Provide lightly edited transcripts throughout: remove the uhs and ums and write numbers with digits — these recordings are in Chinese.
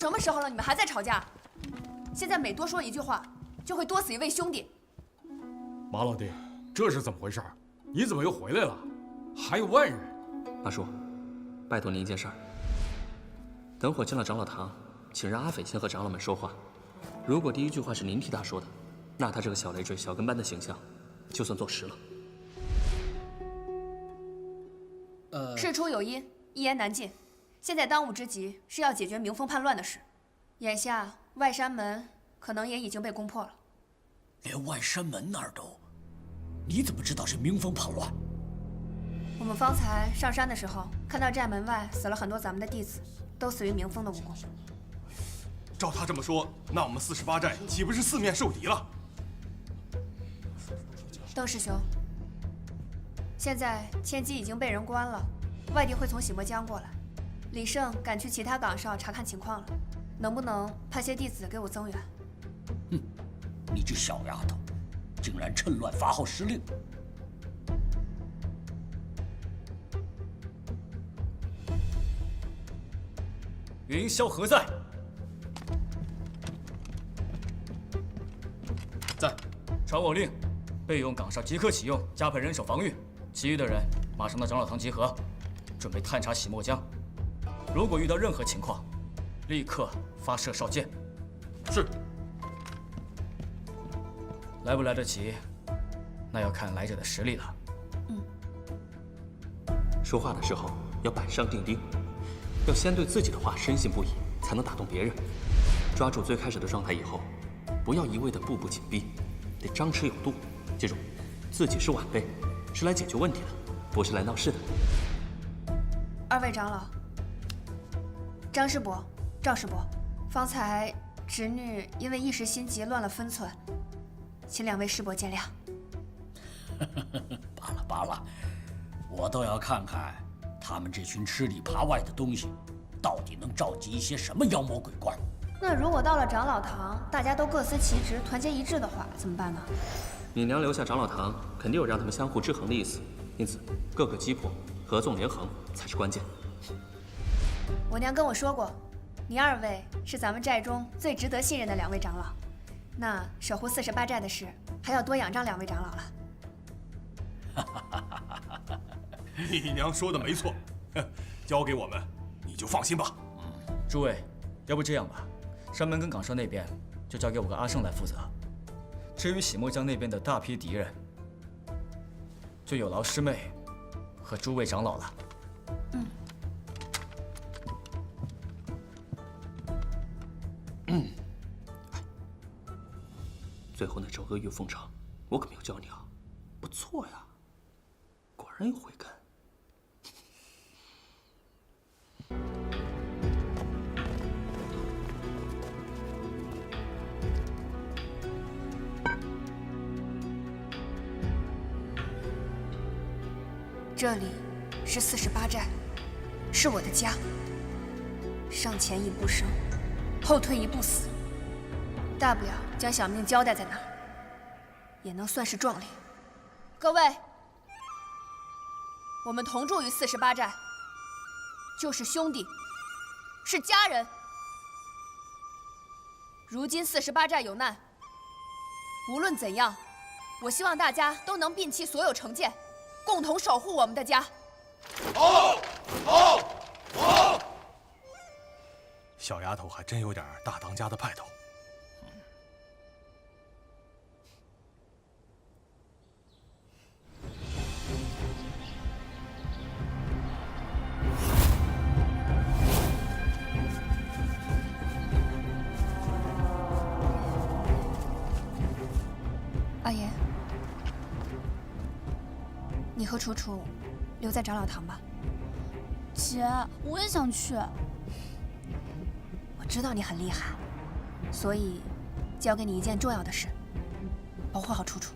什么时候了，你们还在吵架？现在每多说一句话，就会多死一位兄弟。马老弟，这是怎么回事？你怎么又回来了？还有外人。八叔，拜托您一件事儿。等会儿进了长老堂，请让阿斐先和长老们说话。如果第一句话是您替他说的，那他这个小累赘、小跟班的形象，就算坐实了。事出有因，一言难尽。现在当务之急是要解决民风叛乱的事。眼下外山门可能也已经被攻破了。连外山门那儿都，你怎么知道是民风叛乱？我们方才上山的时候，看到寨门外死了很多咱们的弟子，都死于民风的武功。照他这么说，那我们48寨岂不是四面受敌了？邓师兄，现在千机已经被人关了，外地会从洗墨江过来。李胜赶去其他岗哨查看情况了，能不能派些弟子给我增援？哼，你这小丫头，竟然趁乱发号施令！云霄何在？在。传我令，备用岗哨即刻启用，加派人手防御。其余的人马上到长老堂集合，准备探查洗墨江。如果遇到任何情况，立刻发射哨箭。是。来不来得及，那要看来者的实力了。说话的时候要板上钉钉，要先对自己的话深信不疑，才能打动别人。抓住最开始的状态以后，不要一味的步步紧逼，得张弛有度。记住，自己是晚辈，是来解决问题的，不是来闹事的。二位长老，张师伯、赵师伯，方才侄女因为一时心急乱了分寸，请两位师伯见谅。罢了罢了，我倒要看看他们这群吃里扒外的东西，到底能召集一些什么妖魔鬼怪。那如果到了长老堂，大家都各司其职，团结一致的话，怎么办呢？你娘留下长老堂，肯定有让他们相互制衡的意思，因此各个击破，合纵连横才是关键。我娘跟我说过，你二位是咱们寨中最值得信任的两位长老，那守护48寨的事，还要多仰仗两位长老了。你娘说的没错，交给我们，你就放心吧。诸位，要不这样吧，山门跟岗哨那边就交给我跟阿胜来负责。至于洗墨江那边的大批敌人，就有劳师妹和诸位长老了。最后那招阿谀奉承，我可没有教你啊，不错呀，果然有慧根。这里是48寨，是我的家。上前一步生，后退一步死，大不了将小命交代在那儿，也能算是壮烈。各位，我们同住于48寨，就是兄弟，是家人。如今48寨有难，无论怎样，我希望大家都能摒弃所有成见，共同守护我们的家。好，好，好！小丫头还真有点大当家的派头。阿言，你和楚楚留在长老堂吧。姐，我也想去。我知道你很厉害，所以交给你一件重要的事，保护好楚楚。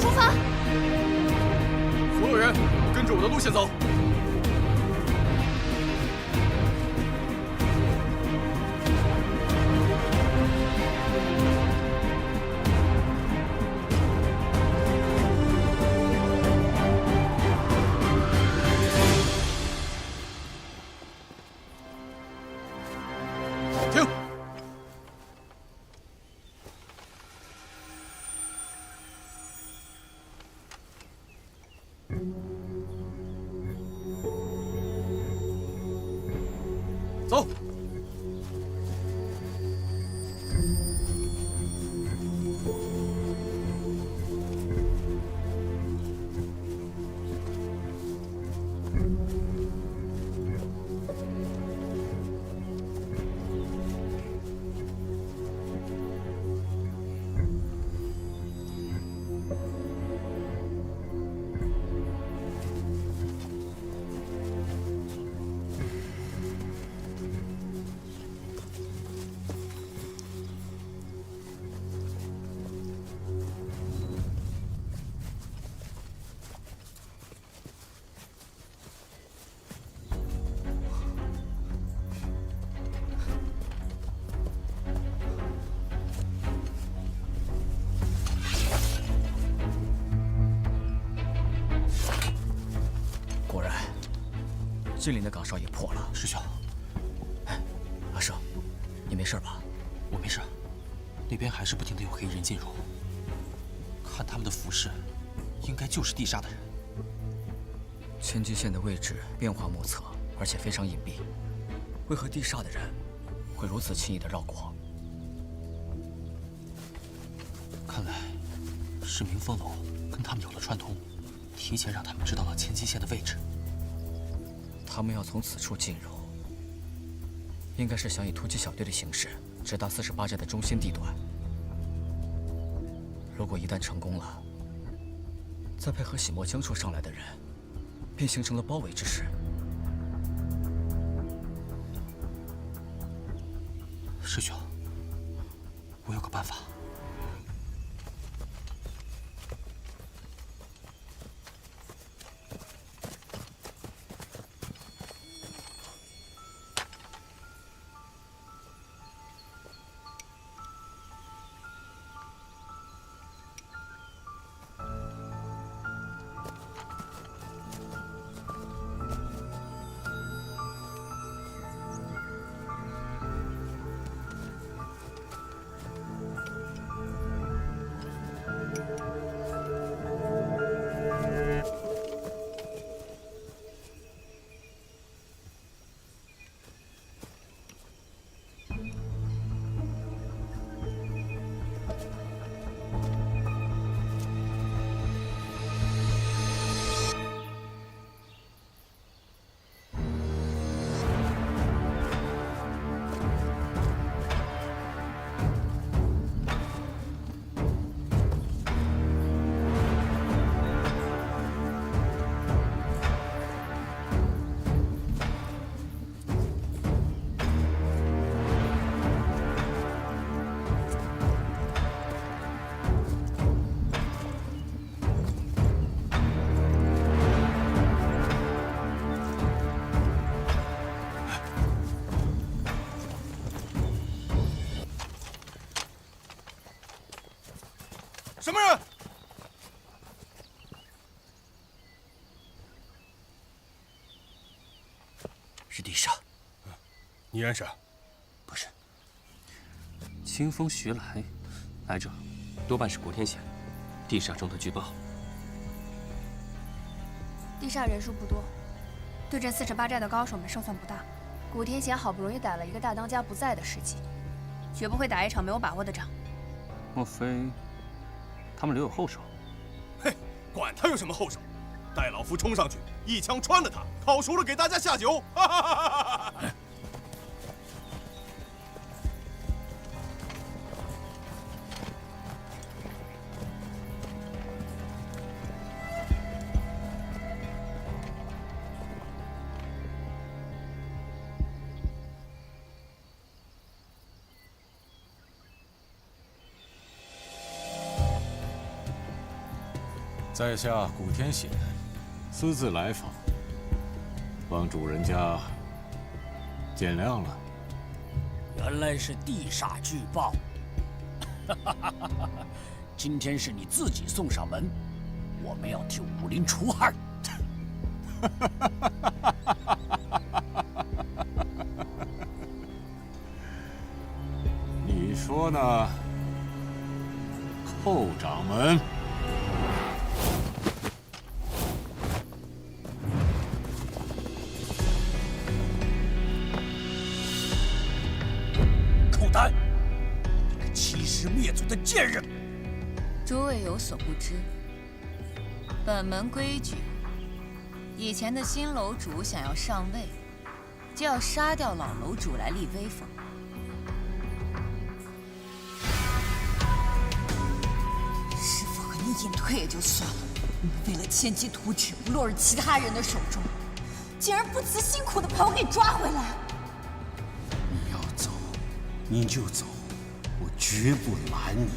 出发！有人跟着我的路线走。停！走。果然，近邻的岗哨也破了。师兄，阿胜，你没事吧？我没事。那边还是不停的有黑衣人进入，看他们的服饰，应该就是地煞的人。千机线的位置变化莫测，而且非常隐蔽，为何地煞的人会如此轻易的绕过？看来是明风楼跟他们有了串通，提前让他们知道了千机线的位置。他们要从此处进入，应该是想以突击小队的形式直达48寨的中心地段。如果一旦成功了，再配合洗墨江处上来的人，便形成了包围之势。师兄，我有个办法。什么人？是地煞。你认识？不是。清风徐来者多半是古天贤，地煞中的巨豹。地煞人数不多，对阵48寨的高手们胜算不大。古天贤好不容易逮了一个大当家不在的时机，绝不会打一场没有把握的仗。莫非他们留有后手？嘿，管他有什么后手，带老夫冲上去，一枪穿了他，烤熟了给大家下酒！哈哈哈哈哈！在下古天贤，私自来访，帮主人家减量了。原来是地煞巨豹。今天是你自己送上门，我们要替武林除害。你说呢，寇掌门？寇丹，你个欺师灭祖的贱人！诸位有所不知，本门规矩，以前的新楼主想要上位，就要杀掉老楼主来立威风。师父和你隐退也就算了，你们为了千机图纸不落入其他人的手中，竟然不辞辛苦的把我给抓回来。你要走，你就走，我绝不拦你。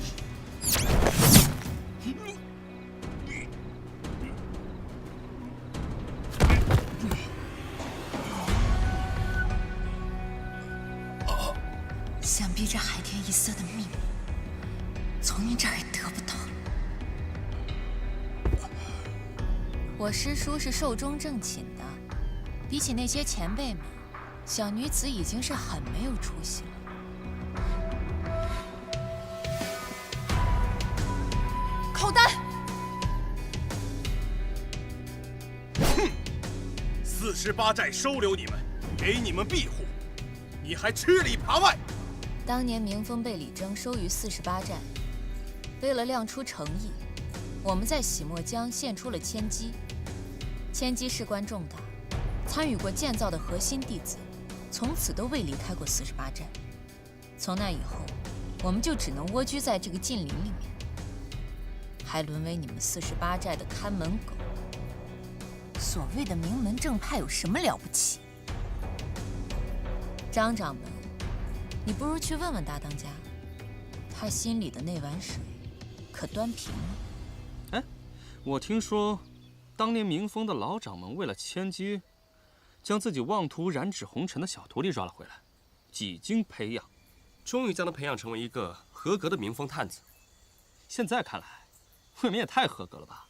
想必这海天一色的命，从您这儿也得不到。我师叔是寿终正寝的，比起那些前辈们，小女子已经是很没有出息了。寇丹，哼！48寨收留你们，给你们庇护，你还吃里扒外。当年明风被李征收于48寨，为了亮出诚意，我们在洗墨江献出了千机。千机事关重大，参与过建造的核心弟子，从此都未离开过48寨。从那以后，我们就只能蜗居在这个禁林里面，还沦为你们48寨的看门狗。所谓的名门正派有什么了不起？张掌门，你不如去问问大当家，他心里的那碗水可端平了？哎，我听说，当年明风的老掌门为了千机，将自己妄图染指红尘的小徒弟抓了回来，几经培养，终于将他培养成为一个合格的明风探子。现在看来，未免也太合格了吧？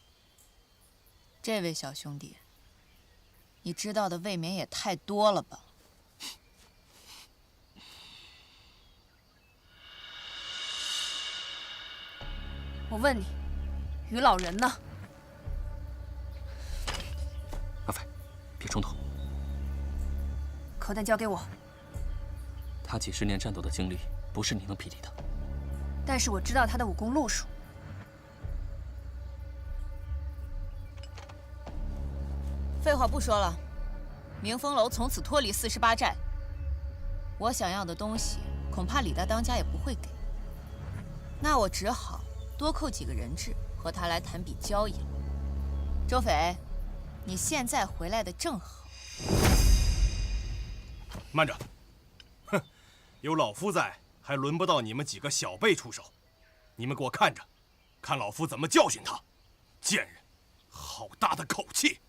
这位小兄弟，你知道的未免也太多了吧？我问你，于老人呢？阿飞，别冲动。口袋交给我。他几十年战斗的经历，不是你能匹敌的。但是我知道他的武功路数。废话不说了，明风楼从此脱离48寨。我想要的东西，恐怕李大当家也不会给。那我只好多扣几个人质，和他来谈笔交易了。周斐，你现在回来的正好。慢着，哼，有老夫在，还轮不到你们几个小辈出手。你们给我看着，看老夫怎么教训他！贱人，好大的口气！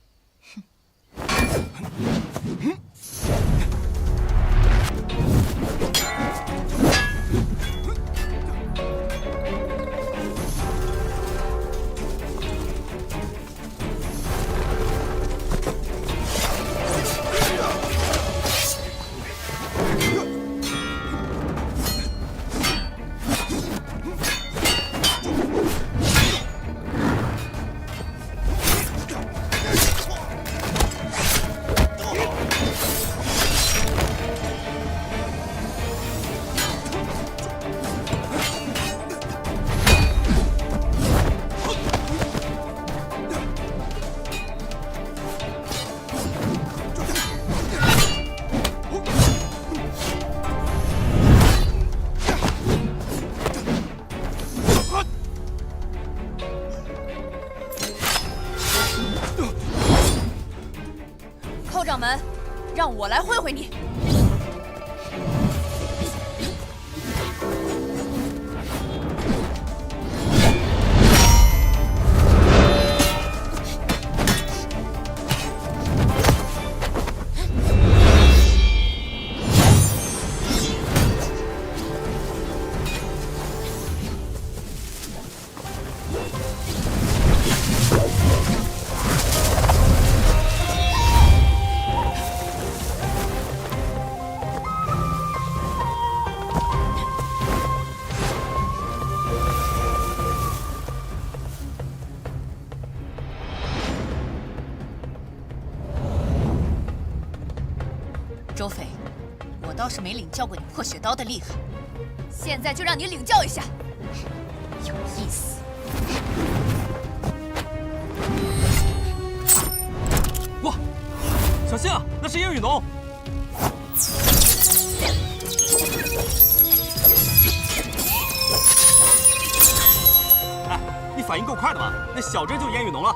寇掌门，让我来会会你。周飞，我倒是没领教过你破血刀的厉害，现在就让你领教一下，有意思。哇，小心啊，那是烟雨浓。哎，你反应够快的嘛，那小针就烟雨浓了。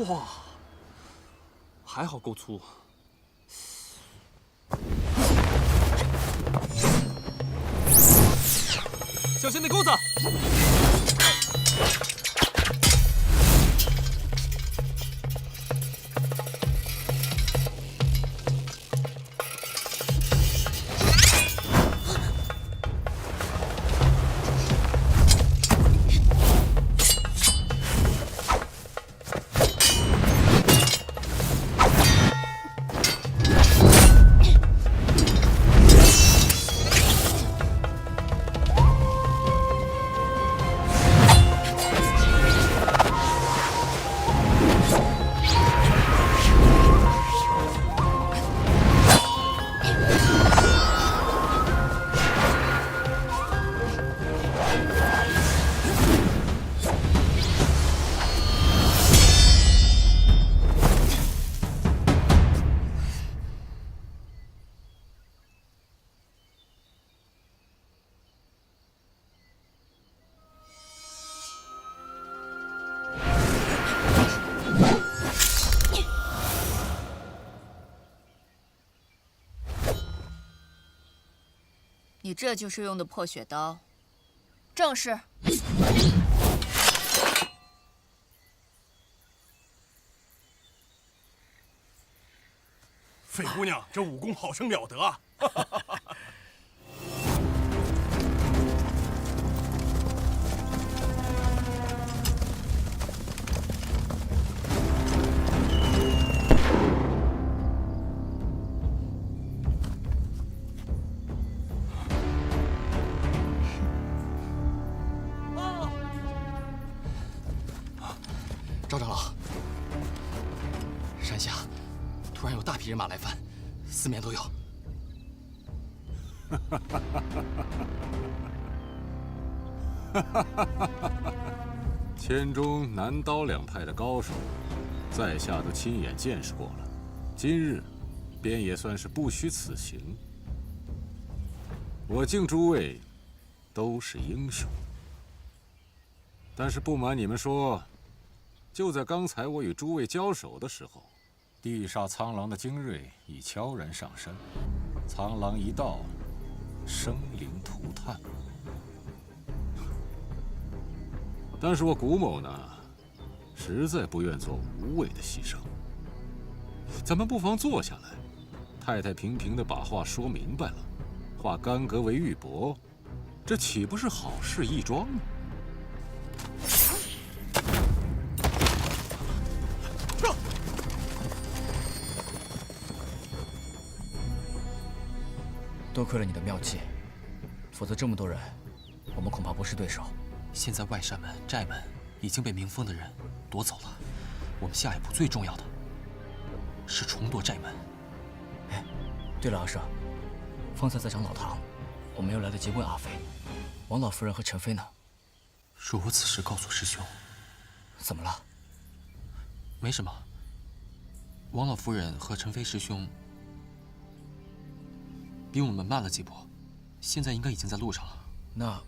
哇，还好够粗。小心那钩子！你这就是用的破血刀？正是。费姑娘，这武功好生了得啊！赵长老，山下突然有大批人马来犯，四面都有。千中南刀两派的高手，在下都亲眼见识过了，今日便也算是不虚此行。我敬诸位都是英雄，但是不瞒你们说，就在刚才我与诸位交手的时候，地煞苍狼的精锐已悄然上山，苍狼一到，生灵涂炭。但是我古某呢，实在不愿做无谓的牺牲。咱们不妨坐下来，太太平平地把话说明白了，化干戈为玉帛，这岂不是好事一桩吗？多亏了你的妙计，否则这么多人，我们恐怕不是对手。现在外山门、寨门已经被明风的人夺走了，我们下一步最重要的是重夺寨门。哎，对了，阿胜，方才在长老堂，我没有来得及问阿飞，王老夫人和陈飞呢？若我此时告诉师兄，怎么了？没什么。王老夫人和陈飞师兄比我们慢了几步，现在应该已经在路上了。那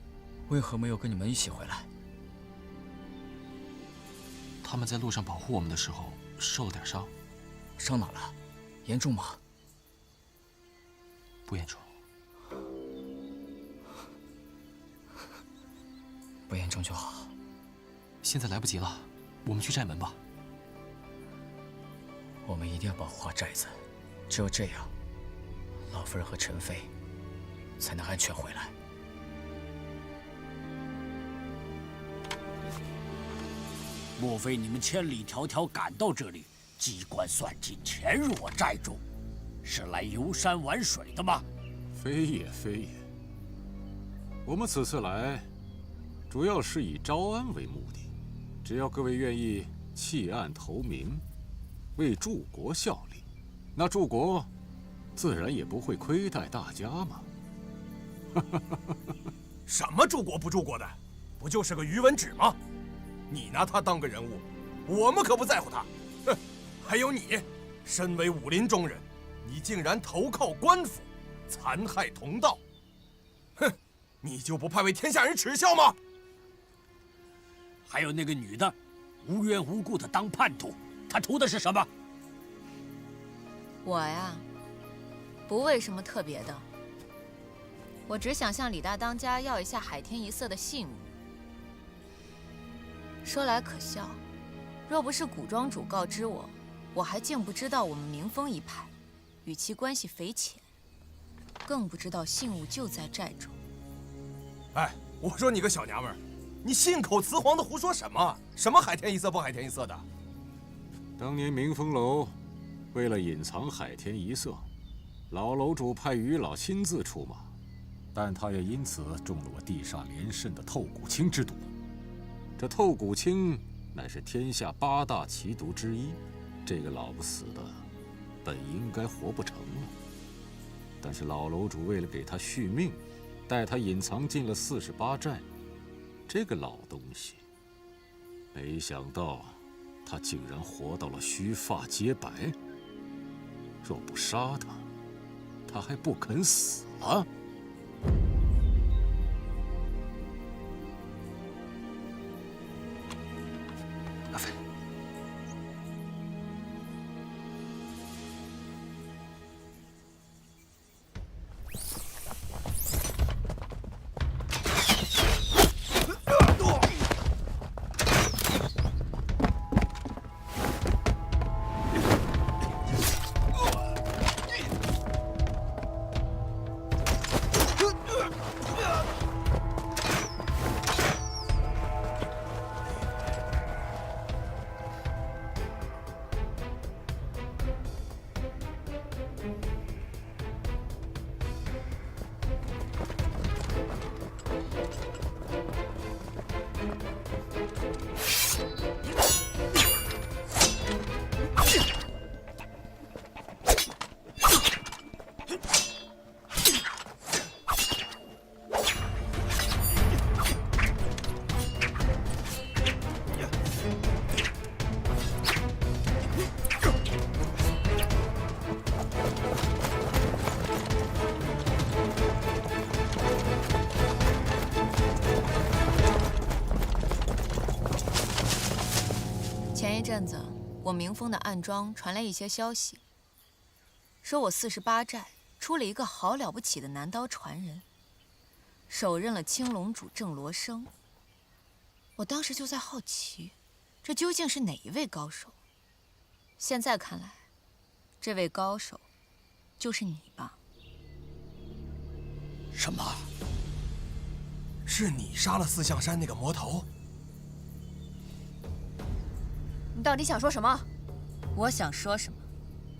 为何没有跟你们一起回来？他们在路上保护我们的时候受了点伤。伤哪了？严重吗？不严重。不严重就好。现在来不及了，我们去寨门吧。我们一定要保护好寨子，只有这样，老夫人和陈飞才能安全回来。莫非你们千里迢迢赶到这里，机关算尽潜入我寨中，是来游山玩水的吗？非也非也，我们此次来，主要是以招安为目的。只要各位愿意弃暗投明，为柱国效力，那柱国自然也不会亏待大家嘛。什么柱国不柱国的，不就是个于文止吗？你拿他当个人物，我们可不在乎他。哼！还有你，身为武林中人，你竟然投靠官府，残害同道。哼！你就不怕为天下人耻笑吗？还有那个女的，无缘无故的当叛徒，她图的是什么？我呀，不为什么特别的，我只想向李大当家要一下海天一色的信物。说来可笑，若不是古庄主告知我，我还竟不知道我们明风一派与其关系匪浅，更不知道信物就在寨中。哎，我说你个小娘们儿，你信口雌黄的胡说什么？什么海天一色不海天一色的？当年明风楼为了隐藏海天一色，老楼主派于老亲自出马，但他也因此中了我地煞连甚的透骨青之毒。这透骨青乃是天下8大奇毒之一，这个老不死的本应该活不成了，但是老楼主为了给他续命，带他隐藏进了48寨。这个老东西，没想到他竟然活到了须发皆白。若不杀他，他还不肯死了。阿飞，前一阵子，我明风的暗庄传来一些消息，说我48寨出了一个好了不起的南刀传人，手刃了青龙主郑罗生。我当时就在好奇，这究竟是哪一位高手？现在看来，这位高手就是你吧？什么？是你杀了四象山那个魔头？你到底想说什么？我想说什么，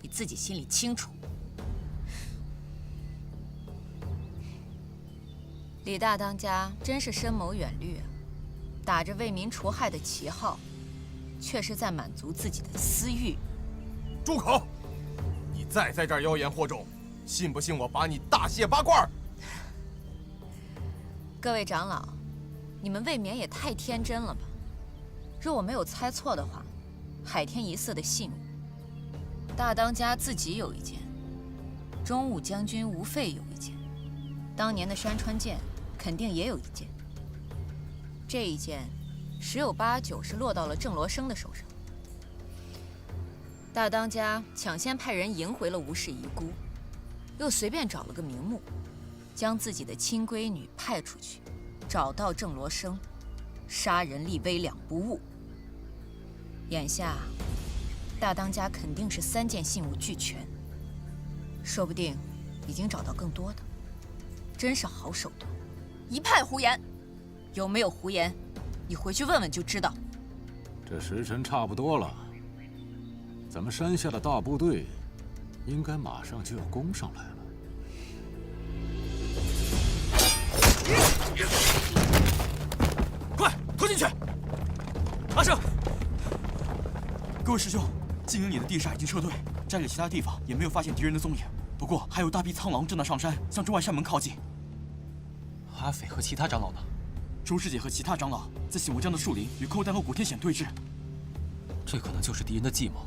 你自己心里清楚。李大当家真是深谋远虑啊，打着为民除害的旗号，却是在满足自己的私欲。住口！你再在这儿妖言惑众，信不信我把你大卸八块？各位长老，你们未免也太天真了吧？若我没有猜错的话，海天一色的信物，大当家自己有一件，中武将军吴废有一件，当年的山川剑肯定也有一件。这一件，十有八九是落到了郑罗生的手上。大当家抢先派人迎回了吴氏遗孤，又随便找了个名目，将自己的亲闺女派出去，找到郑罗生，杀人立威两不误。眼下，大当家肯定是3件信物俱全，说不定已经找到更多的，真是好手段。一派胡言！有没有胡言？你回去问问就知道。这时辰差不多了，咱们山下的大部队应该马上就要攻上来了。快拖进去！阿胜，各位师兄，禁营里的地煞已经撤退，寨里其他地方也没有发现敌人的踪影。不过还有大批苍狼正在上山，向中外山门靠近。阿斐和其他长老呢？周师姐和其他长老在洗墨江的树林与寇丹和古天显对峙。这可能就是敌人的计谋。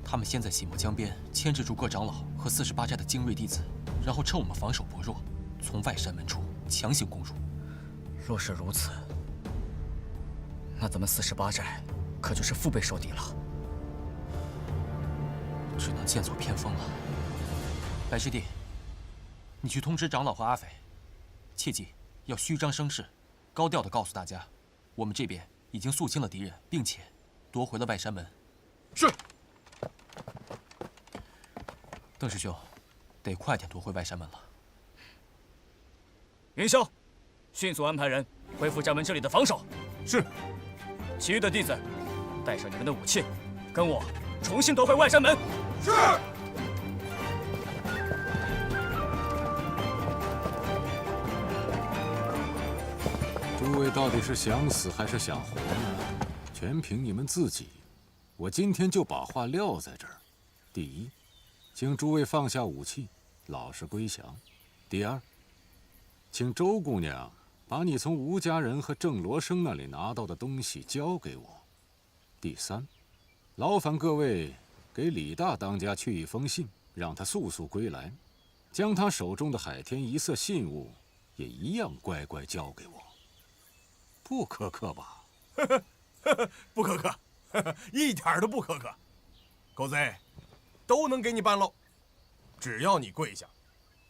他们先在洗墨江边牵制住各长老和48寨的精锐弟子，然后趁我们防守薄弱，从外山门处强行攻入。若是如此，那咱们48寨可就是腹背受敌了。只能剑走偏锋了。白师弟，你去通知长老和阿斐，切记要虚张声势，高调地告诉大家，我们这边已经肃清了敌人，并且夺回了外山门。是。邓师兄，得快点夺回外山门了。云霄，迅速安排人恢复寨门这里的防守。是。其余的弟子，带上你们的武器，跟我重新夺回外山门。是。诸位到底是想死还是想活呢？全凭你们自己。我今天就把话撂在这儿：第一，请诸位放下武器，老实归降；第二，请周姑娘把你从吴家人和郑罗生那里拿到的东西交给我；第三，劳烦各位给李大当家去一封信，让他速速归来，将他手中的海天一色信物也一样乖乖交给我。不苛刻吧？不苛刻，一点都不苛刻。狗贼，都能给你办喽，只要你跪下，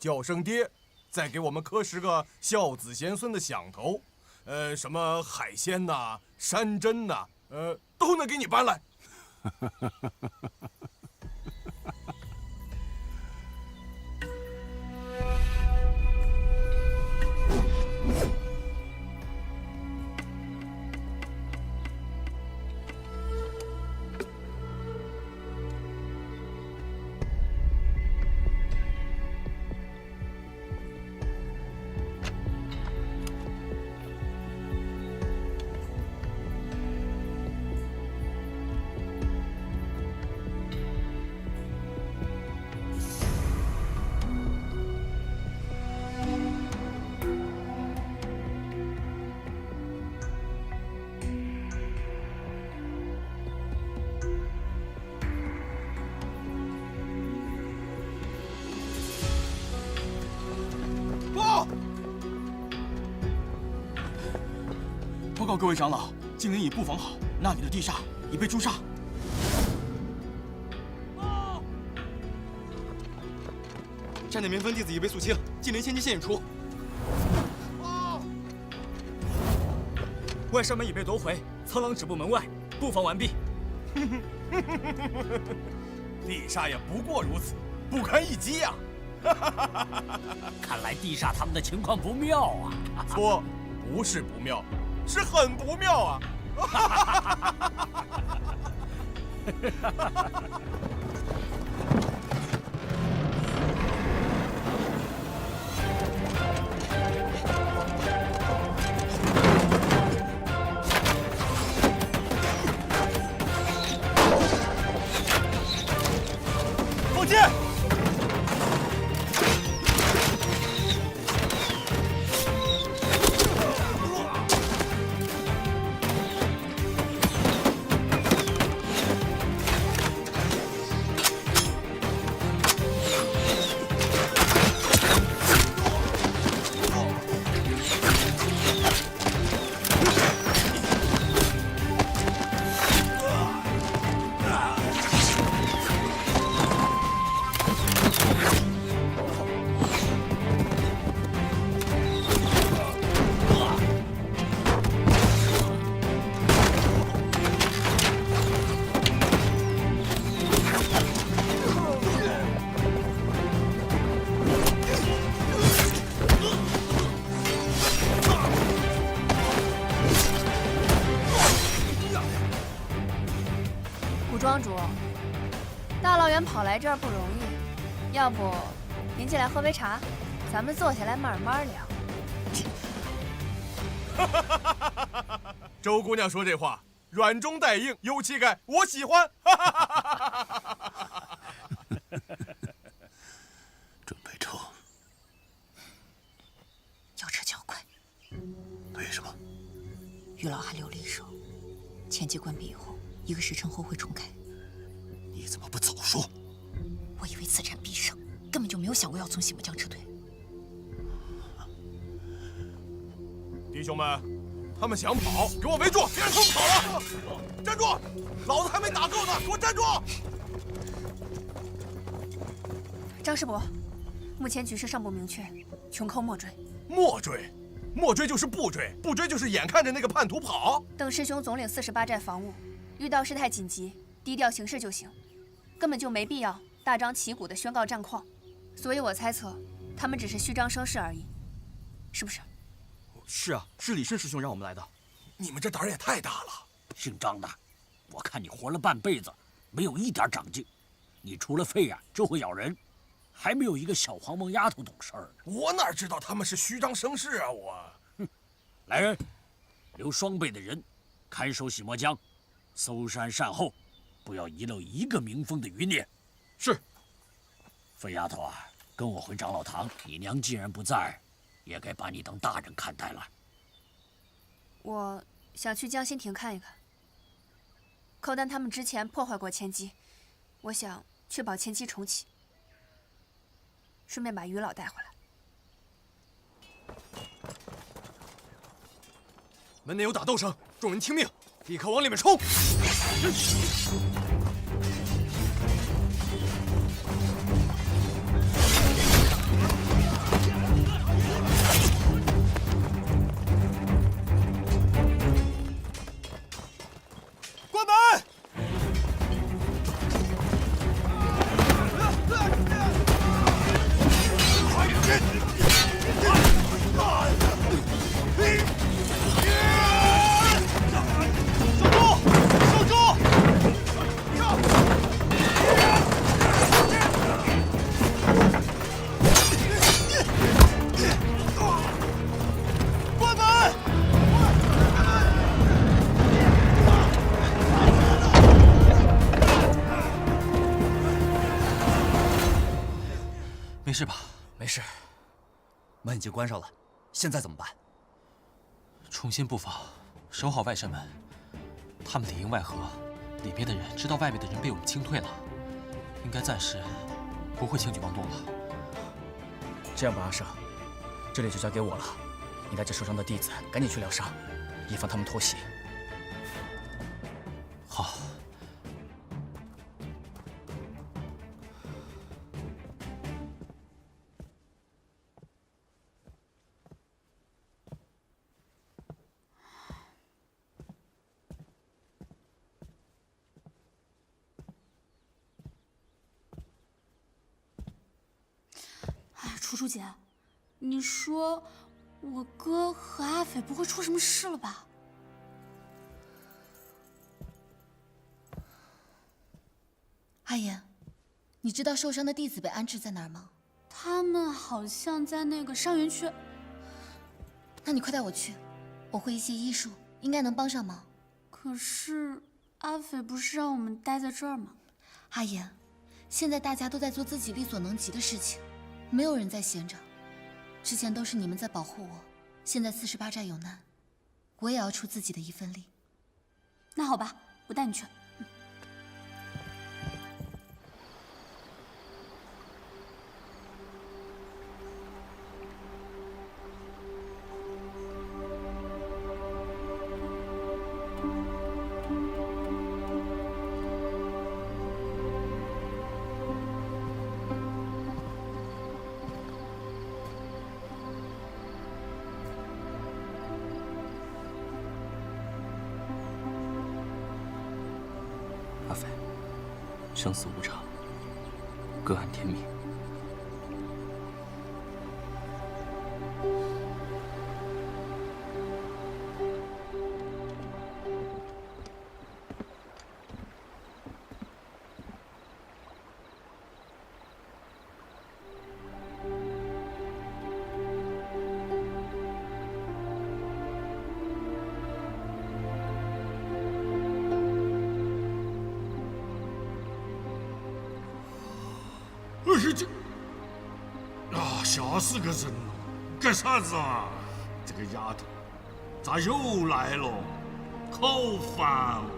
叫声爹，再给我们磕10个孝子贤孙的响头，什么海鲜呐、山珍呐，都能给你搬来。报告各位长老，禁营已布防好，那里的地煞已被诛杀。寨内棉分弟子已被肃清，禁灵千机现已出。外山门已被夺回，苍狼止步门外，布防完毕。地煞也不过如此，不堪一击呀！看来地煞他们的情况不妙啊！错，不是不妙，是很不妙啊！放箭！庄主，大老远跑来这儿不容易，要不您进来喝杯茶，咱们坐下来慢慢聊。周姑娘说这话软中带硬，有气概，我喜欢。准备撤。要撤就要快。为什么？于老还留了一手，千机关闭以后，1个时辰后会重开。你怎么不早说？我以为此战必胜，根本就没有想过要从洗墨江撤退。弟兄们，他们想跑，给我围住，别让他们跑了！站住！老子还没打够呢，给我站住！张师伯，目前局势尚不明确，穷寇莫追。莫追，莫追就是不追，不追就是眼看着那个叛徒跑。等师兄总领48寨防务，遇到事态紧急，低调行事就行，根本就没必要大张旗鼓地宣告战况。所以我猜测，他们只是虚张声势而已，是不是？是啊，是李胜师兄让我们来的。你们这胆儿也太大了！姓张的，我看你活了半辈子，没有一点长进。你除了肺啊就会咬人，还没有一个小黄毛丫头懂事儿。我哪知道他们是虚张声势啊！来人，留双倍的人看守洗墨江，搜山善后，不要遗漏一个民风的余孽。是。废丫头啊，跟我回长老堂。你娘既然不在，也该把你当大人看待了。我想去江心亭看一看。寇丹他们之前破坏过千机，我想确保千机重启，顺便把于老带回来。门内有打斗声，众人听命，立刻往里面冲！关门！没事吧？没事，门已经关上了，现在怎么办？重新布防，守好外山门。他们里应外合，里边的人知道外面的人被我们清退了，应该暂时不会轻举妄动了。这样吧，阿胜，这里就交给我了。你带着受伤的弟子赶紧去疗伤，以防他们偷袭。好。楚楚姐，你说我哥和阿斐不会出什么事了吧？阿言，你知道受伤的弟子被安置在哪儿吗？他们好像在那个伤员区。那你快带我去，我会一些医术，应该能帮上忙。可是阿斐不是让我们待在这儿吗？阿言，现在大家都在做自己力所能及的事情。没有人在闲着，之前都是你们在保护我，现在48寨有难，我也要出自己的一份力。那好吧，我带你去。阿飞，生死无常，各安天命。吓死个人了！干啥子啊？这个丫头咋又来了？好烦哦！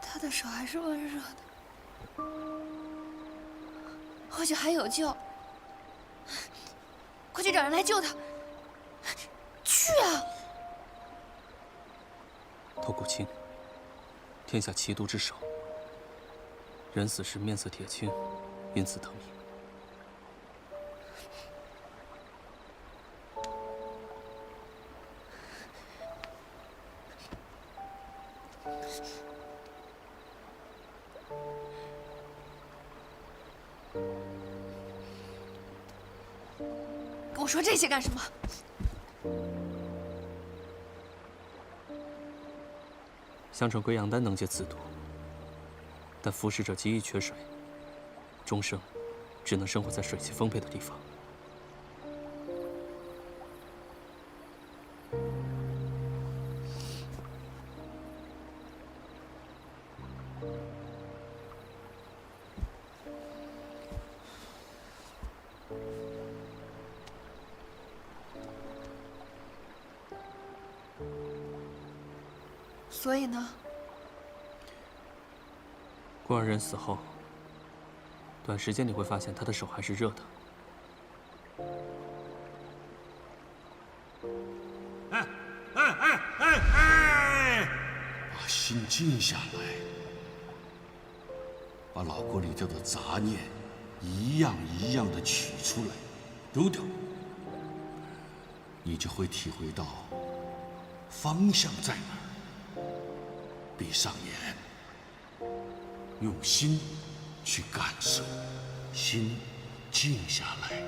他的手还是温热的，或许还有救。快去找人来救他！去啊！透骨青，天下奇毒之首。人死时面色铁青，因此得名。跟我说这些干什么？相传归阳丹能解此毒，但服食者极易缺水，终生只能生活在水气丰沛的地方。所以呢？顾二人死后，短时间你会发现他的手还是热的。把心静下来，把脑壳里头的杂念一样一样的取出来，丢掉，你就会体会到方向在哪儿。闭上眼，用心去感受，心静下来。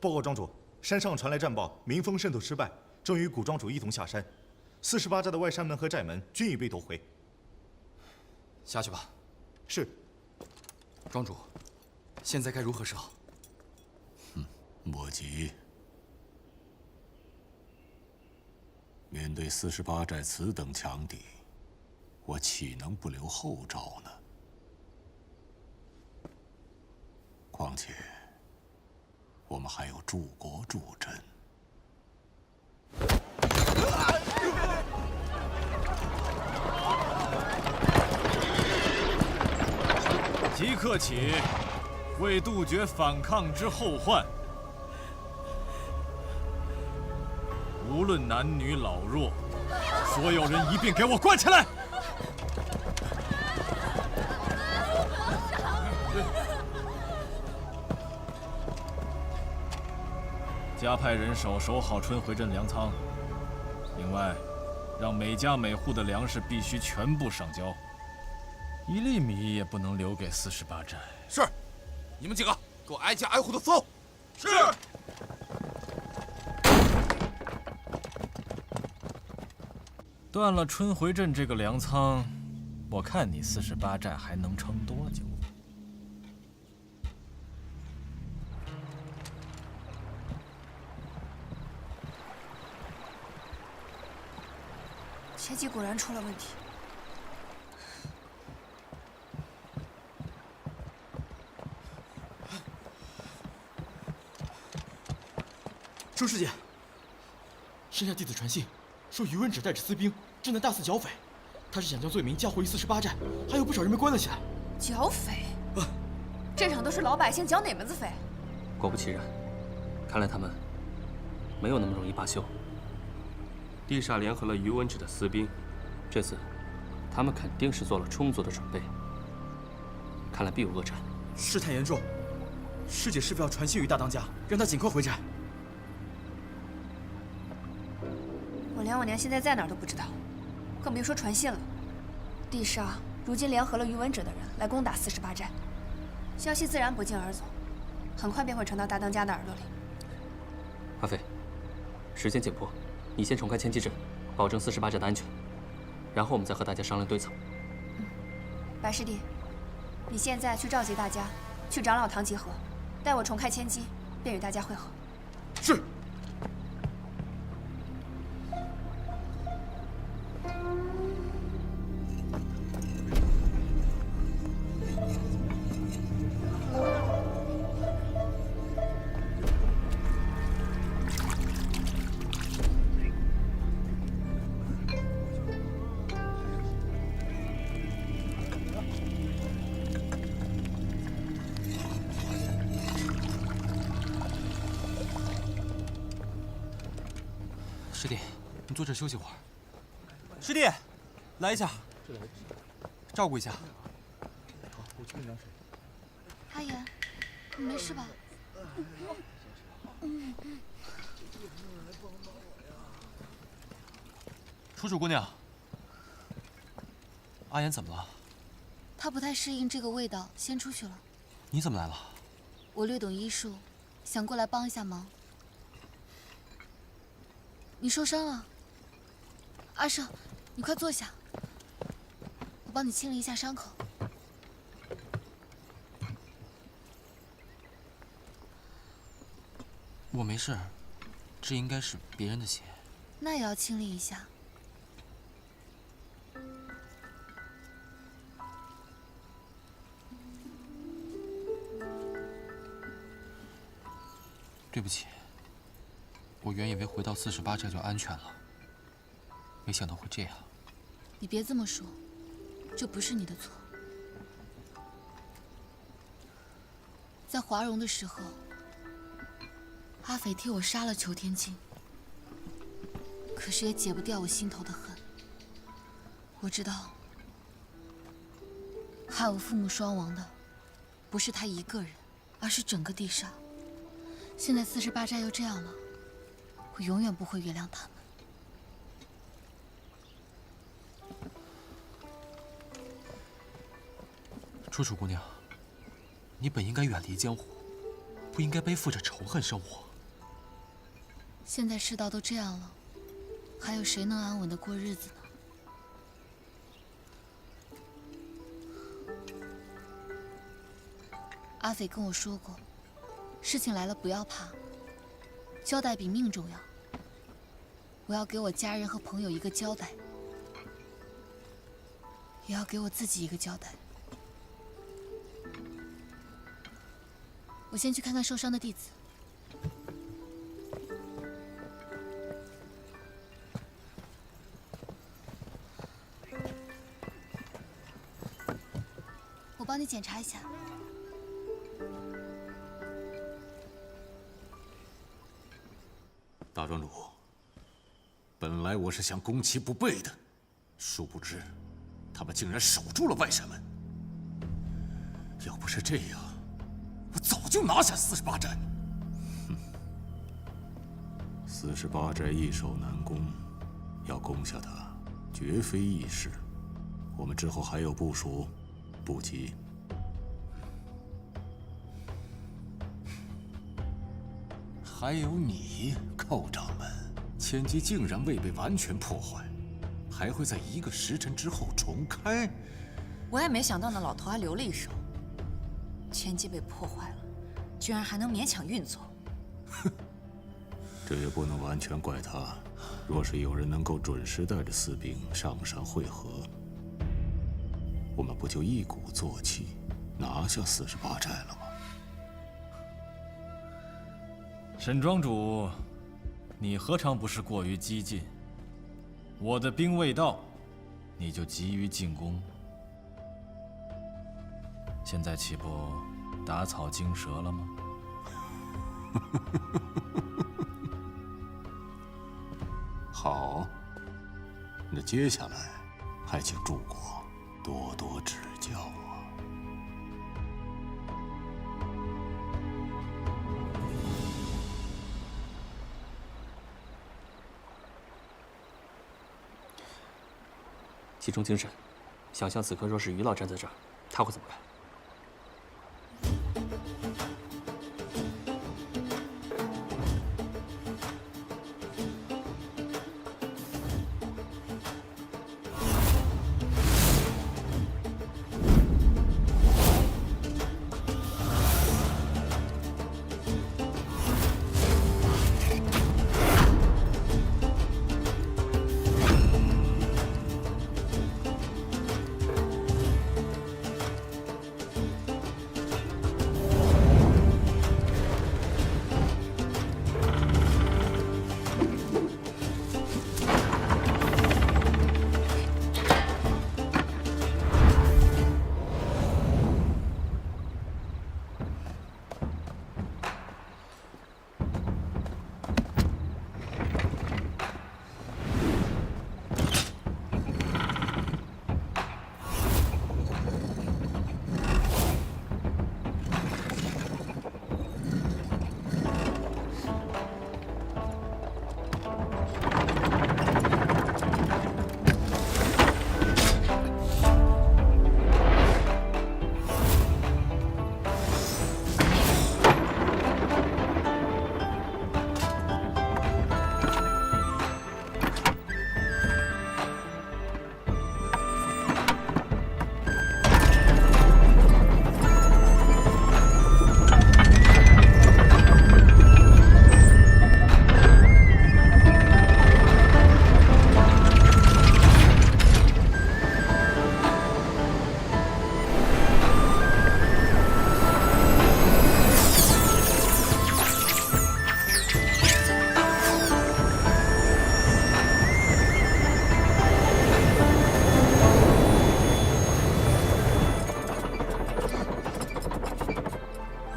报告庄主，山上传来战报，民风渗透失败，正与古庄主一同下山。48寨的外山门和寨门均已被夺回。下去吧。是。庄主，现在该如何是好？莫急。面对48寨此等强敌，我岂能不留后招呢？况且，我们还有柱国助阵。即刻起，为杜绝反抗之后患，无论男女老弱，所有人一并给我关起来！加派人手守好春回镇粮仓。另外，让每家每户的粮食必须全部上交，1粒米也不能留给48寨。是，你们几个给我挨家挨户的搜。是。断了春回镇这个粮仓，我看你48寨还能撑多久？前期果然出了问题。周师姐，剩下弟子传信，说余文轸带着私兵正在大肆剿匪，他是想将罪名交回于48寨，还有不少人被关了起来。剿匪？这场都是老百姓，剿哪门子匪？果不其然，看来他们没有那么容易罢休。地煞联合了余文轸的私兵，这次他们肯定是做了充足的准备，看来必有恶战。事态严重，师姐是否要传信于大当家，让他尽快回寨？我连我娘现在在哪儿都不知道，更别说传信了。地煞如今联合了余文轸的人来攻打48寨，消息自然不胫而走，很快便会传到大当家的耳朵里。阿飞，时间紧迫，你先重开千机阵，保证48寨的安全，然后我们再和大家商量对策。白师弟，你现在去召集大家，去长老堂集合，待我重开千机，便与大家会合。是。师弟，你坐这休息会儿。师弟，来一下，照顾一下。好，我去跟凉水。阿言，你没事吧？楚楚姑娘，阿言怎么了？他不太适应这个味道，先出去了。你怎么来了？我略懂医术，想过来帮一下忙。你受伤了，阿胜，你快坐下，我帮你清理一下伤口。我没事，这应该是别人的血。那也要清理一下。对不起，我原以为回到48寨就安全了，没想到会这样。你别这么说，这不是你的错。在华容的时候，阿斐替我杀了裘天青，可是也解不掉我心头的恨。我知道，害我父母双亡的，不是他一个人，而是整个地煞。现在48寨又这样了，我永远不会原谅他们。楚楚姑娘，你本应该远离江湖，不应该背负着仇恨生活。现在世道都这样了，还有谁能安稳地过日子呢？阿斐跟我说过，事情来了不要怕，交代比命重要。我要给我家人和朋友一个交代，也要给我自己一个交代。我先去看看受伤的弟子。我帮你检查一下。大庄主，本来我是想攻其不备的，殊不知他们竟然守住了外山门。要不是这样，我早就拿下48寨。哼，48寨易守难攻，要攻下它绝非易事。我们之后还有部署，不急。还有你，寇掌门，千机竟然未被完全破坏，还会在1个时辰之后重开。我也没想到那老头还留了一手。千机被破坏了，居然还能勉强运作。这也不能完全怪他。若是有人能够准时带着士兵上山会合，我们不就一鼓作气拿下48寨了吗？沈庄主，你何尝不是过于激进？我的兵未到，你就急于进攻，现在岂不打草惊蛇了吗？好，那接下来还请诸国多多指教啊。集中精神，想象此刻若是于老站在这儿，他会怎么干？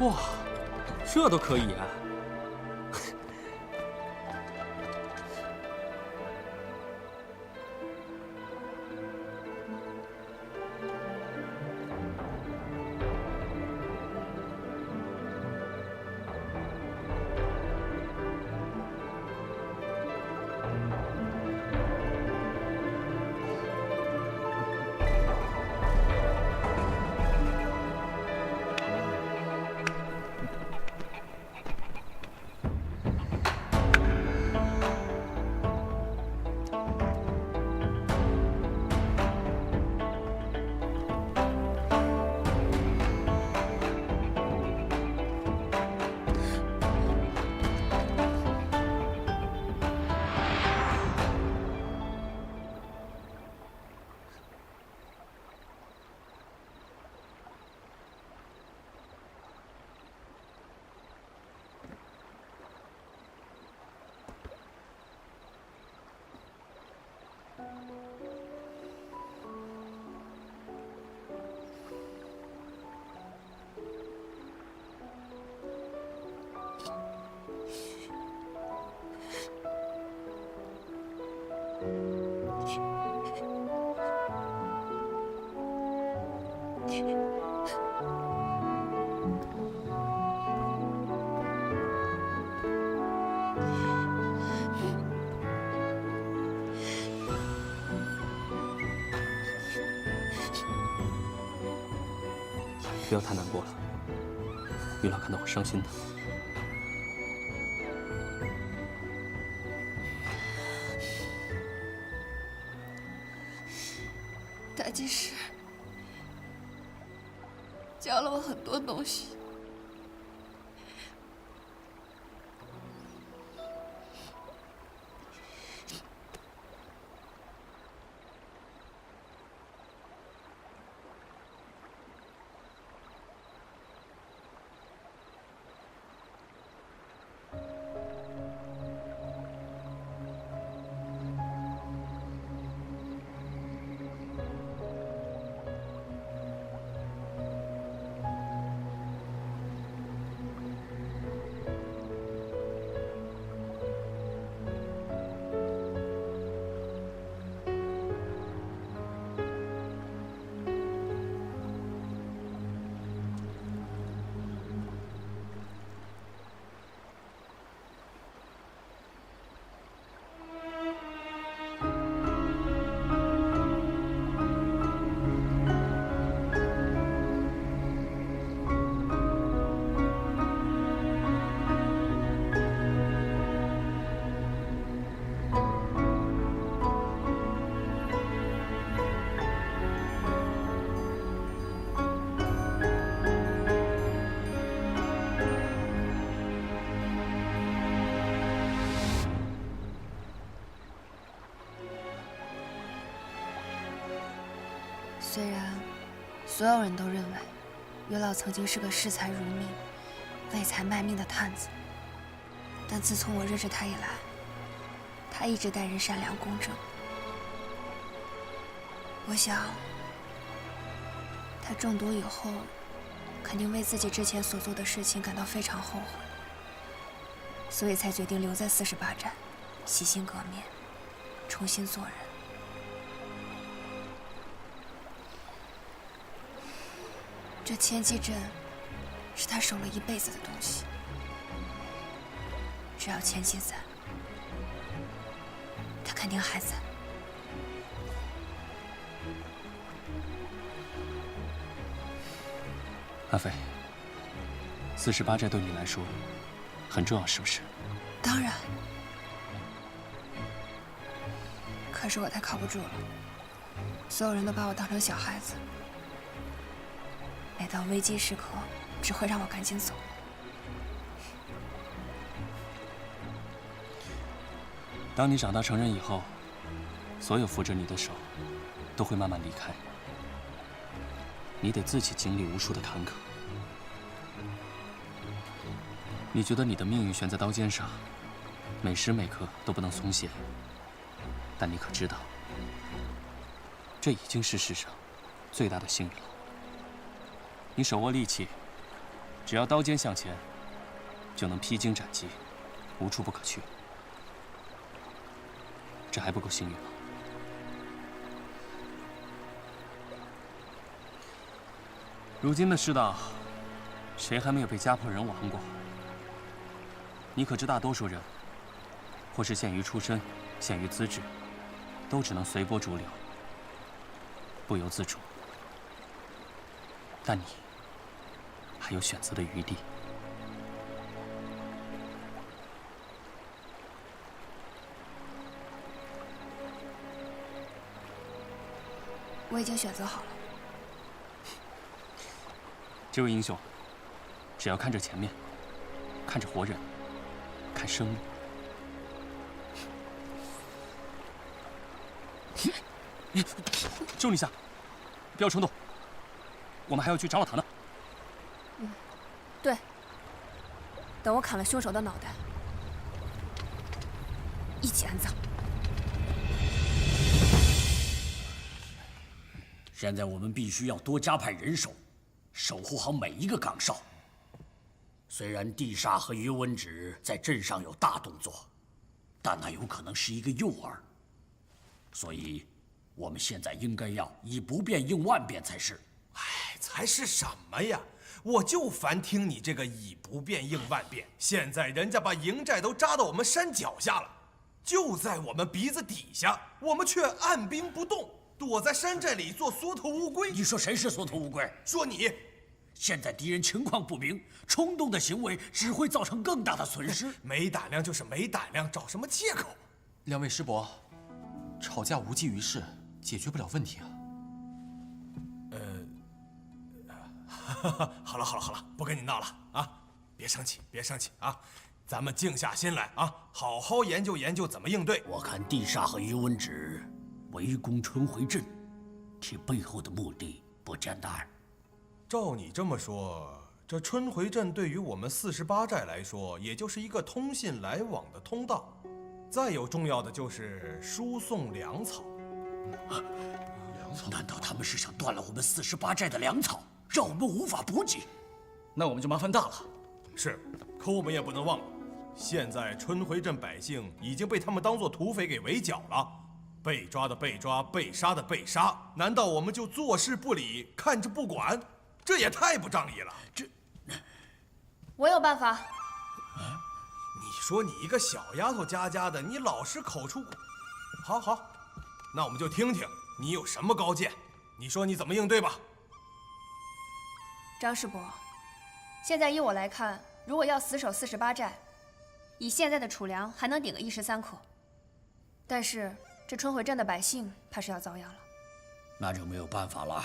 哇，这都可以啊！不要太难过了，于老看到会伤心的。大祭司教了我很多东西，虽然所有人都认为月老曾经是个视财如命、为财卖命的探子，但自从我认识他以来，他一直待人善良公正。我想，他中毒以后，肯定为自己之前所做的事情感到非常后悔，所以才决定留在48寨，洗心革面，重新做人。这千机阵是他守了一辈子的东西，只要千机在，他肯定还在。阿飞，48寨对你来说很重要，是不是？当然。可是我太靠不住了，所有人都把我当成小孩子，每到危机时刻，只会让我赶紧走。当你长大成人以后，所有扶着你的手都会慢慢离开，你得自己经历无数的坎坷。你觉得你的命运悬在刀尖上，每时每刻都不能松懈，但你可知道，这已经是世上最大的幸运了。你手握利器，只要刀尖向前，就能披荆斩棘，无处不可去。这还不够幸运吗？如今的世道，谁还没有被家破人亡过？你可知大多数人，或是限于出身，限于资质，都只能随波逐流，不由自主。但你还有选择的余地。我已经选择好了。这位英雄，只要看着前面，看着活人，看生命。救你一下，不要冲动，我们还要去长老堂呢。对，等我砍了凶手的脑袋，一起安葬。现在我们必须要多加派人手，守护好每一个岗哨。虽然地煞和于文止在镇上有大动作，但那有可能是一个诱饵，所以我们现在应该要以不变应万变才是。哎，才是什么呀？我就烦听你这个以不变应万变。现在人家把营寨都扎到我们山脚下了，就在我们鼻子底下，我们却按兵不动，躲在山寨里做缩头乌龟。你说谁是缩头乌龟？说你。现在敌人情况不明，冲动的行为只会造成更大的损失。没胆量就是没胆量，找什么借口？两位师伯，吵架无济于事，解决不了问题啊。好了，不跟你闹了啊！别生气啊！咱们静下心来啊，好好研究研究怎么应对。我看地煞和于文止围攻春回镇，其背后的目的不简单。照你这么说，这春回镇对于我们48寨来说，也就是一个通信来往的通道。再有重要的就是输送粮草。粮草？难道他们是想断了我们48寨的粮草，让我们无法补给？那我们就麻烦大了。是，可我们也不能忘了，现在春回镇百姓已经被他们当作土匪给围剿了，被抓的被抓，被杀的被杀。难道我们就坐视不理，看着不管？这也太不仗义了！我有办法。你说你一个小丫头家家的，你老是口出……好，那我们就听听你有什么高见。你说你怎么应对吧？张师伯，现在依我来看，如果要死守48寨，以现在的储粮还能顶个1时3刻，但是这春回镇的百姓怕是要遭殃了。那就没有办法了。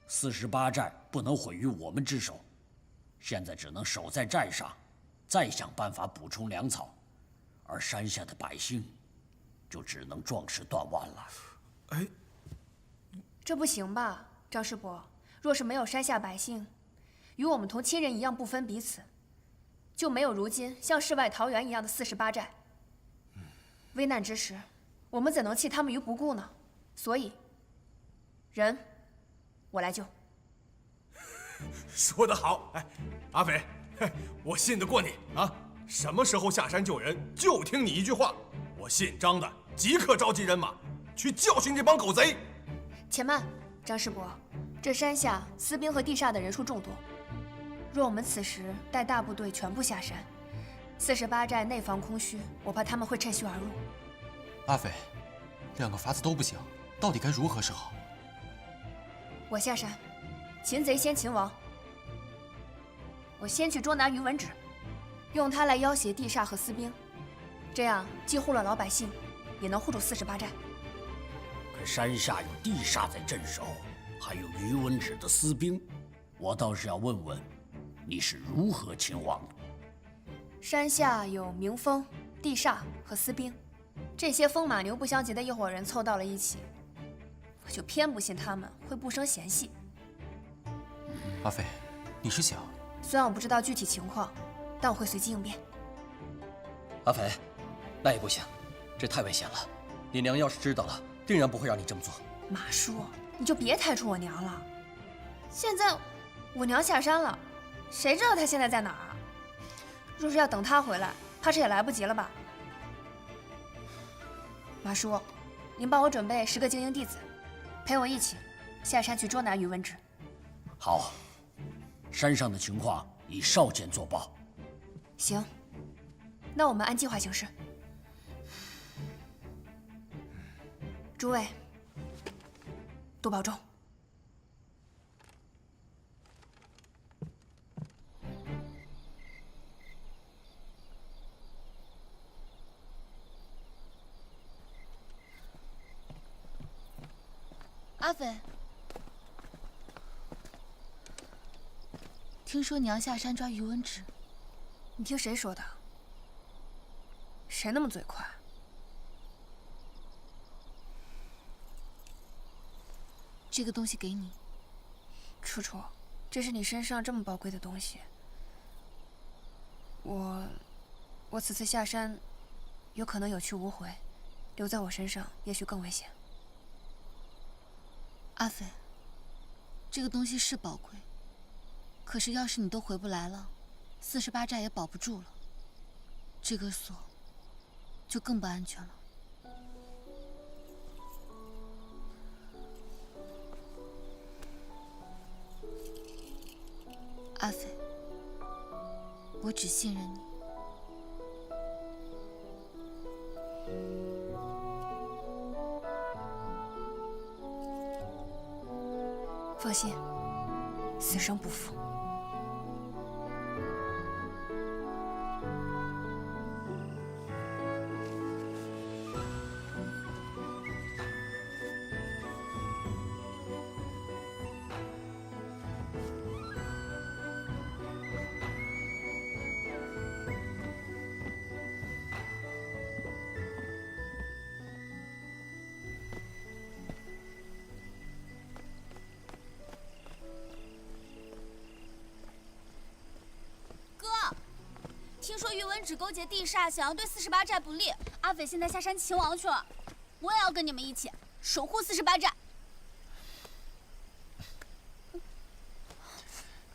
48寨不能毁于我们之手，现在只能守在寨上，再想办法补充粮草，而山下的百姓就只能壮士断腕了。哎，这不行吧？张师伯，若是没有山下百姓与我们同亲人一样不分彼此，就没有如今像世外桃源一样的48寨。危难之时，我们怎能弃他们于不顾呢？所以，人，我来救。说得好，哎，阿斐，我信得过你啊！什么时候下山救人，就听你一句话。我信张的，即刻召集人马去教训这帮狗贼。且慢，张师伯，这山下私兵和地煞的人数众多，若我们此时带大部队全部下山，48寨内防空虚，我怕他们会趁虚而入。阿斐，两个法子都不行，到底该如何是好？我下山，擒贼先擒王。我先去捉拿于文止，用他来要挟地煞和私兵，这样既护了老百姓，也能护住48寨。可山下有地煞在镇守，还有于文止的私兵，我倒是要问问，你是如何擒王的？山下有明风、地煞和私兵，这些风马牛不相及的一伙人凑到了一起，我就偏不信他们会不生嫌隙。阿斐，你是想……虽然我不知道具体情况，但我会随机应变。阿斐，那也不行，这太危险了。你娘要是知道了，定然不会让你这么做。马叔，你就别抬出我娘了。现在我娘下山了，谁知道她现在在哪儿啊？若是要等她回来，怕是也来不及了吧？马叔，您帮我准备10个精英弟子，陪我一起下山去捉拿于文止。好，山上的情况以少监作报。行，那我们按计划行事。诸位，多保重。阿斐，听说你要下山抓于文止，你听谁说的？谁那么嘴快？这个东西给你。楚楚，这是你身上这么宝贵的东西，我此次下山，有可能有去无回，留在我身上也许更危险。阿斐，这个东西是宝贵，可是要是你都回不来了，48寨也保不住了，这个锁就更不安全了。阿斐，我只信任你。放心，此生不负。听说于文止勾结地煞，想要对48寨不利。阿斐现在下山擒王去了，我也要跟你们一起守护48寨。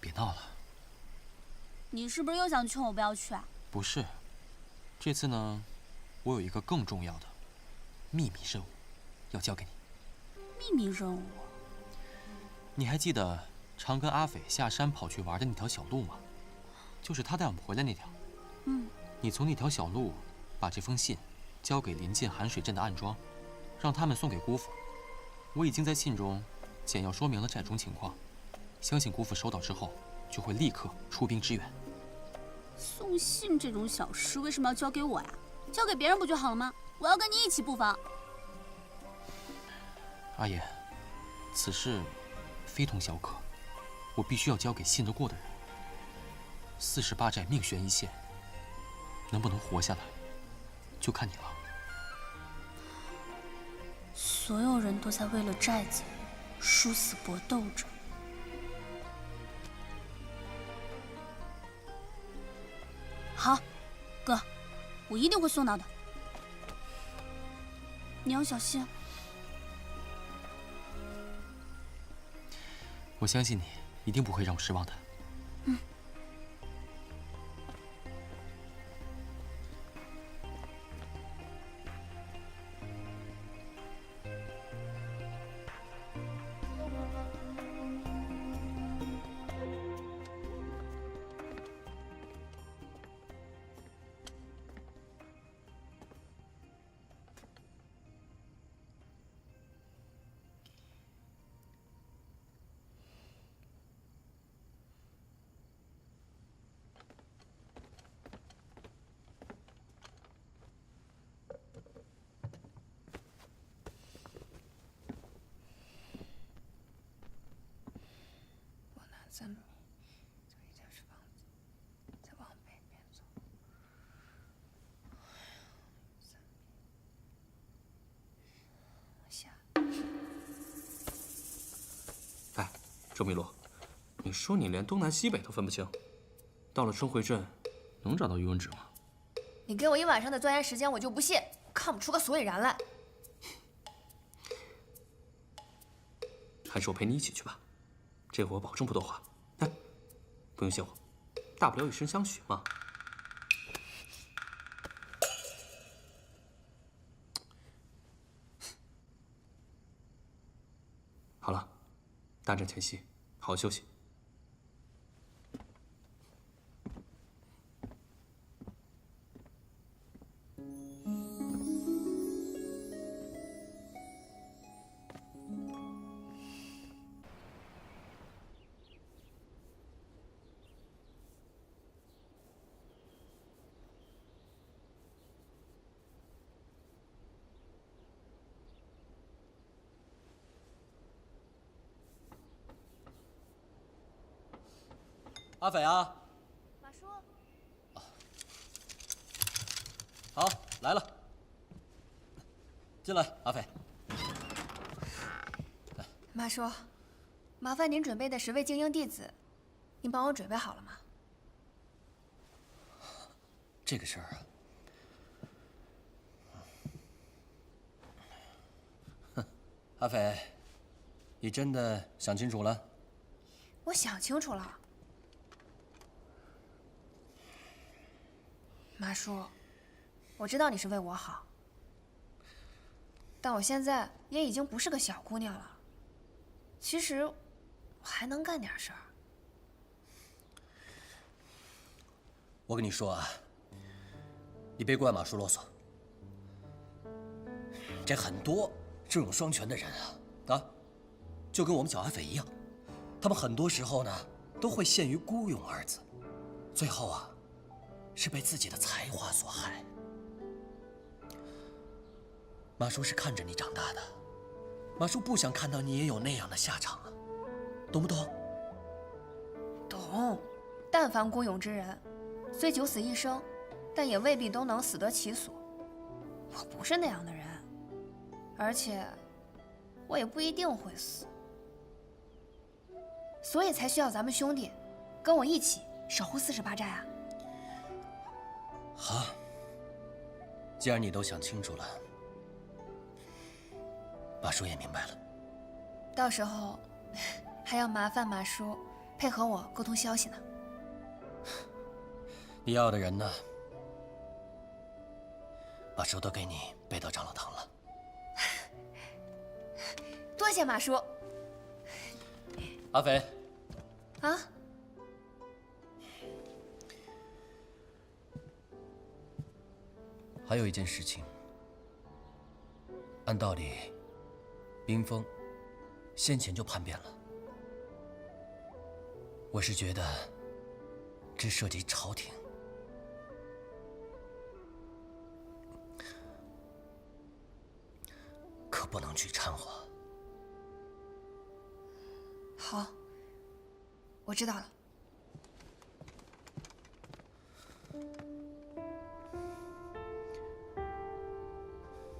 别闹了。你是不是又想劝我不要去啊？不是，这次呢，我有一个更重要的秘密任务要交给你。秘密任务？你还记得常跟阿斐下山跑去玩的那条小路吗？就是他带我们回来那条。你从那条小路把这封信交给临近寒水镇的暗庄，让他们送给姑父。我已经在信中简要说明了寨中情况，相信姑父收到之后就会立刻出兵支援。送信这种小事为什么要交给我呀？交给别人不就好了吗？我要跟你一起布防。阿言，此事非同小可，我必须要交给信得过的人。48寨命悬一线，能不能活下来，就看你了。所有人都在为了寨子殊死搏斗着。好，哥，我一定会送到的。你要小心。我相信你，一定不会让我失望的。3米，这一条是房子，再往北边走。3米，往下。哎，周密洛，你说你连东南西北都分不清，到了春晖镇，能找到余文芷吗？你给我一晚上的钻研时间，我就不信看不出个所以然来。还是我陪你一起去吧，这回我保证不多话。哎，不用谢我，大不了以身相许嘛。好了，大战前夕，好好休息。阿斐啊！马叔，好，来了，进来，阿斐。马叔，麻烦您准备的10位精英弟子，您帮我准备好了吗？这个事儿啊，哼，阿斐，你真的想清楚了？我想清楚了。马叔，我知道你是为我好，但我现在也已经不是个小姑娘了。其实，我还能干点事儿。我跟你说啊，你别怪马叔啰嗦。这很多智勇双全的人啊，就跟我们小阿斐一样，他们很多时候呢都会陷于孤勇二字，最后啊。是被自己的才华所害。马叔是看着你长大的，马叔不想看到你也有那样的下场啊，懂不懂？懂。但凡孤勇之人，虽九死一生，但也未必都能死得其所。我不是那样的人，而且我也不一定会死，所以才需要咱们兄弟跟我一起守护48寨啊。好，既然你都想清楚了，马叔也明白了。到时候还要麻烦马叔配合我沟通消息呢。你要的人呢，马叔都给你背到长老堂了。多谢马叔。阿斐。啊？还有一件事情，按道理，冰封先前就叛变了。我是觉得，这涉及朝廷，可不能去掺和。好，我知道了。